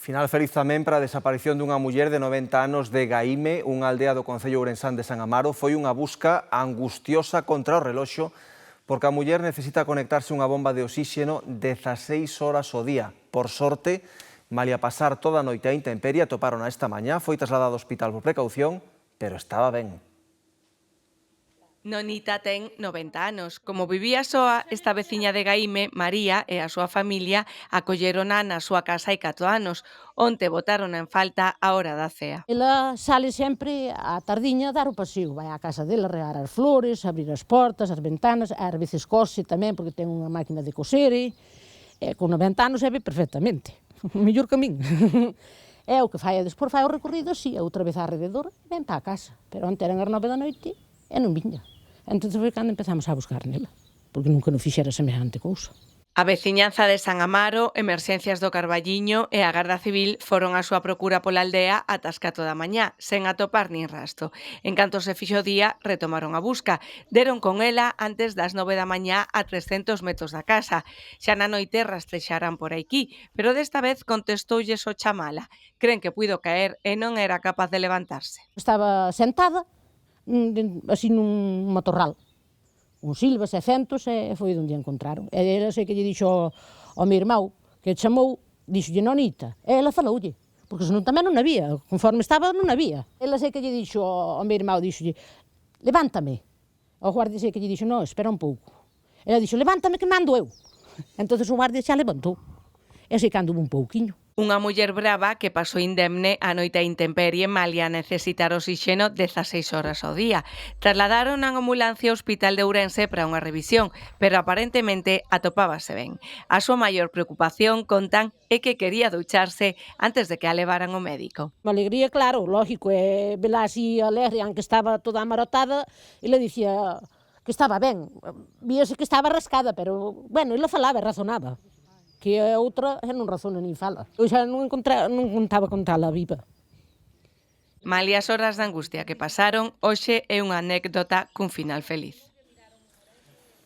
Final feliz tamén para a desaparición dunha muller de 90 anos de Gaíme, unha aldea do concello ourensán de San Amaro. Foi unha busca angustiosa contra o reloxo, porque a muller necesita conectarse unha bomba de oxíxeno 16 horas ao día. Por sorte, malia pasar toda a noite a intemperie, atoparon esta mañá, foi trasladada ao hospital por precaución, pero estaba ben. Nonita ten 90 anos. Como vivía soa, esta veciña de Gaíme, María, e a súa familia acollerona na súa casa hai 4 anos. Onte botaron en falta a hora da cea. Ela sale sempre á tardiña a dar o paseo, vai á casa dela a regar as flores, abrir as portas, as ventanas, ás veces cose tamén, porque ten unha máquina de coser, e con 90 anos se ve perfectamente, mellor que a min. É o que fai, e despois fai o recorrido, si, outra vez alrededor, e ven para a casa. Pero onte eran as 9 da noite e non viña. Entón foi cando empezamos a buscar nela, porque nunca non fixera semejante cousa. A veciñanza de San Amaro, Emerxencias do Carballiño e a Garda Civil foron á súa procura pola aldea ata as 4 da mañá, sen atopar nin rastro. En canto se fixo día, retomaron a busca. Deron con ela antes das 9 da mañá a 300 metros da casa. Xa na noite rastrexaran por aquí, pero desta vez contestoulles o chamala. Cren que puido caer e non era capaz de levantarse. Estaba sentada, así nun matorral, uns silvas e centos, e foi onde a encontraron. E ela sei que lle dixo ao meu irmão, que chamou, dixolle Nonita, e ela faloulle, porque senón tamén non había, conforme estaba non había. Ela sei que lle dixo ao meu irmão, dixolle, levántame. O guardia sei que lle dixo, no, espera un pouco. Ela dixo, levántame que mando eu. Entonces o guardia xa levantou. E sei cando un pouquiño. Unha muller brava que pasou indemne a noite a intemperie malia necesitar oxíxeno 16 horas ao día. Trasladaron a ambulancia ao Hospital de Ourense para unha revisión, pero aparentemente atopábase ben. A súa maior preocupación, contan, é que quería ducharse antes de que a levaran ao médico. Uma alegría, claro, lógico, e vela así alegre, aunque estaba toda amarotada, e le dicía que estaba ben. Víase que estaba rascada, pero, bueno, ela falaba e razonaba. Que a outra non razona nin fala. Eu xa non contaba con tala viva. Malia as horas de angustia que pasaron, hoxe é unha anécdota cun final feliz.